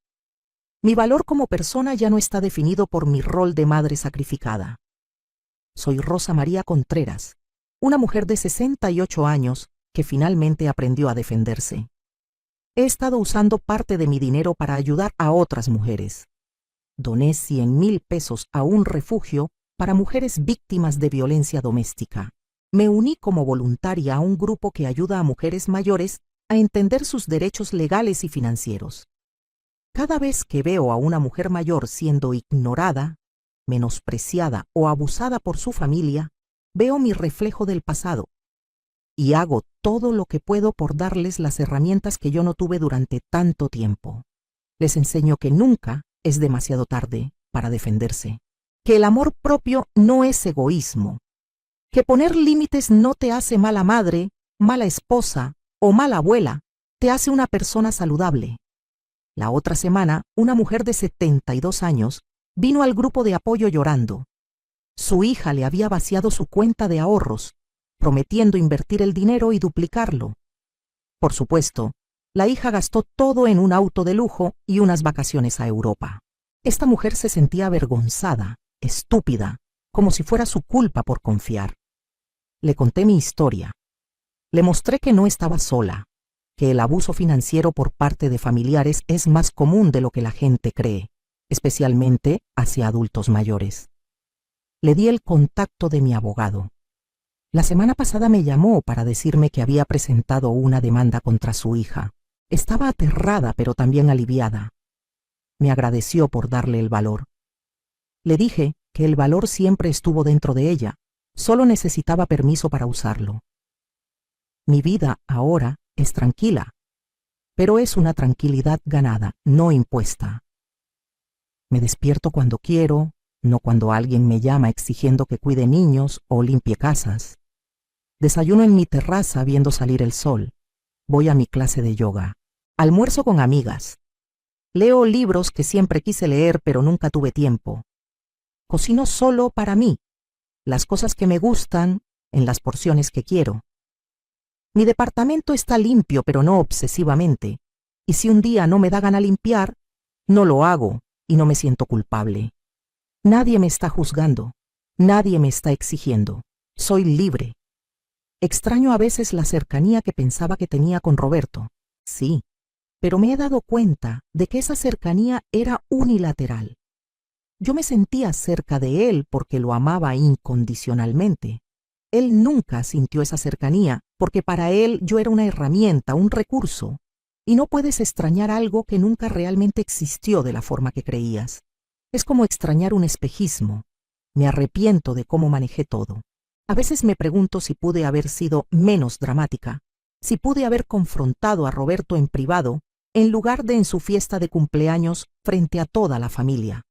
Mi valor como persona ya no está definido por mi rol de madre sacrificada. Soy Rosa María Contreras, una mujer de 68 años que finalmente aprendió a defenderse. He estado usando parte de mi dinero para ayudar a otras mujeres. Doné 100,000 pesos a un refugio para mujeres víctimas de violencia doméstica. Me uní como voluntaria a un grupo que ayuda a mujeres mayores a entender sus derechos legales y financieros. Cada vez que veo a una mujer mayor siendo ignorada, menospreciada o abusada por su familia, veo mi reflejo del pasado y hago todo lo que puedo por darles las herramientas que yo no tuve durante tanto tiempo. Les enseño que nunca es demasiado tarde para defenderse, que el amor propio no es egoísmo, que poner límites no te hace mala madre, mala esposa o mala abuela, te hace una persona saludable. La otra semana, una mujer de 72 años vino al grupo de apoyo llorando. Su hija le había vaciado su cuenta de ahorros, prometiendo invertir el dinero y duplicarlo. Por supuesto, la hija gastó todo en un auto de lujo y unas vacaciones a Europa. Esta mujer se sentía avergonzada, estúpida, como si fuera su culpa por confiar. Le conté mi historia. Le mostré que no estaba sola, que el abuso financiero por parte de familiares es más común de lo que la gente cree. especialmente hacia adultos mayores. Le di el contacto de mi abogado. La semana pasada me llamó para decirme que había presentado una demanda contra su hija. Estaba aterrada, pero también aliviada. Me agradeció por darle el valor. Le dije que el valor siempre estuvo dentro de ella, solo necesitaba permiso para usarlo. Mi vida ahora es tranquila, pero es una tranquilidad ganada, no impuesta. Me despierto cuando quiero, no cuando alguien me llama exigiendo que cuide niños o limpie casas. Desayuno en mi terraza viendo salir el sol. Voy a mi clase de yoga. Almuerzo con amigas. Leo libros que siempre quise leer pero nunca tuve tiempo. Cocino solo para mí, las cosas que me gustan, en las porciones que quiero. Mi departamento está limpio pero no obsesivamente, y si un día no me da gana limpiar, no lo hago y no me siento culpable. Nadie me está juzgando, nadie me está exigiendo. Soy libre. Extraño a veces la cercanía que pensaba que tenía con Roberto. Sí, pero me he dado cuenta de que esa cercanía era unilateral. Yo me sentía cerca de él porque lo amaba incondicionalmente. Él nunca sintió esa cercanía porque para él yo era una herramienta, un recurso. Y no puedes extrañar algo que nunca realmente existió de la forma que creías. Es como extrañar un espejismo. Me arrepiento de cómo manejé todo. A veces me pregunto si pude haber sido menos dramática, si pude haber confrontado a Roberto en privado en lugar de en su fiesta de cumpleaños frente a toda la familia.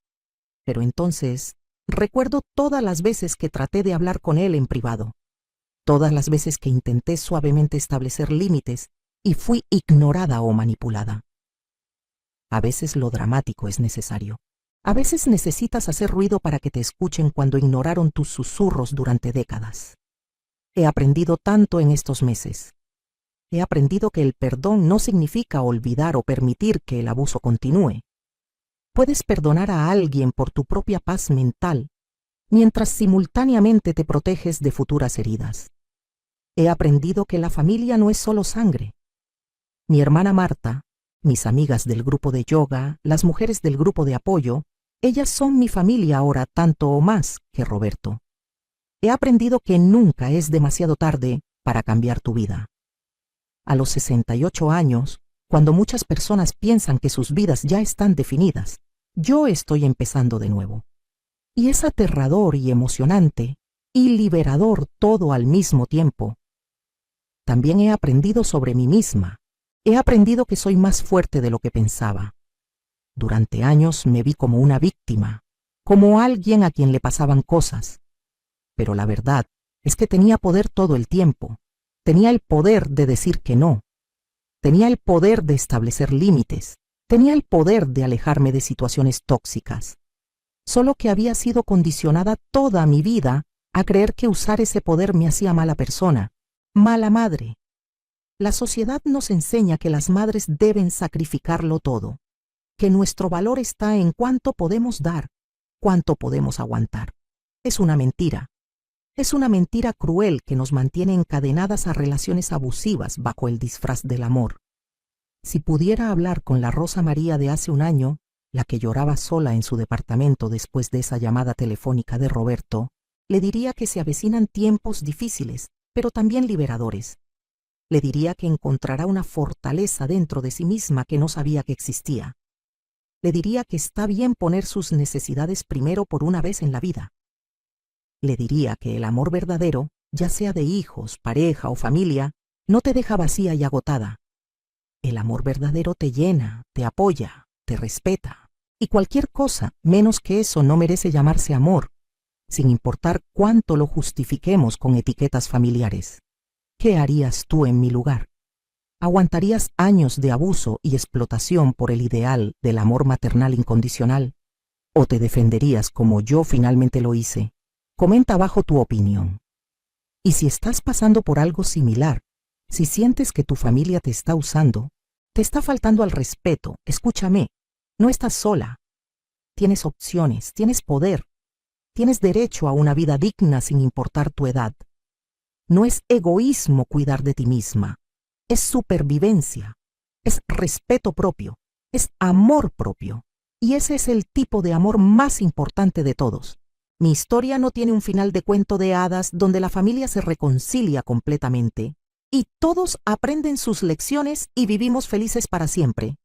Pero entonces recuerdo todas las veces que traté de hablar con él en privado, todas las veces que intenté suavemente establecer límites y fui ignorada o manipulada. A veces lo dramático es necesario. A veces necesitas hacer ruido para que te escuchen cuando ignoraron tus susurros durante décadas. He aprendido tanto en estos meses. He aprendido que el perdón no significa olvidar o permitir que el abuso continúe. Puedes perdonar a alguien por tu propia paz mental, mientras simultáneamente te proteges de futuras heridas. He aprendido que la familia no es solo sangre. Mi hermana Marta, mis amigas del grupo de yoga, las mujeres del grupo de apoyo, ellas son mi familia ahora tanto o más que Roberto. He aprendido que nunca es demasiado tarde para cambiar tu vida. A los 68 años, cuando muchas personas piensan que sus vidas ya están definidas, yo estoy empezando de nuevo. Y es aterrador y emocionante, y liberador todo al mismo tiempo. También he aprendido sobre mí misma. He aprendido que soy más fuerte de lo que pensaba. Durante años me vi como una víctima, como alguien a quien le pasaban cosas. Pero la verdad es que tenía poder todo el tiempo. Tenía el poder de decir que no. Tenía el poder de establecer límites. Tenía el poder de alejarme de situaciones tóxicas. Solo que había sido condicionada toda mi vida a creer que usar ese poder me hacía mala persona, mala madre. La sociedad nos enseña que las madres deben sacrificarlo todo, que nuestro valor está en cuánto podemos dar, cuánto podemos aguantar. Es una mentira. Es una mentira cruel que nos mantiene encadenadas a relaciones abusivas bajo el disfraz del amor. Si pudiera hablar con la Rosa María de hace un año, la que lloraba sola en su departamento después de esa llamada telefónica de Roberto, le diría que se avecinan tiempos difíciles, pero también liberadores. Le diría que encontrará una fortaleza dentro de sí misma que no sabía que existía. Le diría que está bien poner sus necesidades primero por una vez en la vida. Le diría que el amor verdadero, ya sea de hijos, pareja o familia, no te deja vacía y agotada. El amor verdadero te llena, te apoya, te respeta. Y cualquier cosa menos que eso no merece llamarse amor, sin importar cuánto lo justifiquemos con etiquetas familiares. ¿Qué harías tú en mi lugar? ¿Aguantarías años de abuso y explotación por el ideal del amor maternal incondicional? ¿O te defenderías como yo finalmente lo hice? Comenta abajo tu opinión. Y si estás pasando por algo similar, si sientes que tu familia te está usando, te está faltando al respeto, escúchame, no estás sola. Tienes opciones, tienes poder, tienes derecho a una vida digna sin importar tu edad. No es egoísmo cuidar de ti misma, es supervivencia, es respeto propio, es amor propio. Y ese es el tipo de amor más importante de todos. Mi historia no tiene un final de cuento de hadas donde la familia se reconcilia completamente y todos aprenden sus lecciones y vivimos felices para siempre.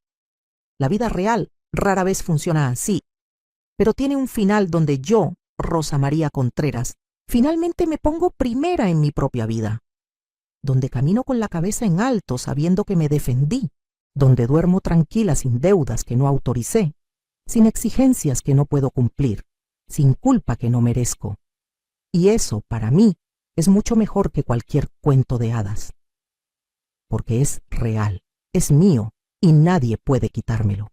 La vida real rara vez funciona así, pero tiene un final donde yo, Rosa María Contreras, finalmente me pongo primera en mi propia vida, donde camino con la cabeza en alto sabiendo que me defendí, donde duermo tranquila sin deudas que no autoricé, sin exigencias que no puedo cumplir, sin culpa que no merezco. Y eso, para mí, es mucho mejor que cualquier cuento de hadas, porque es real, es mío y nadie puede quitármelo.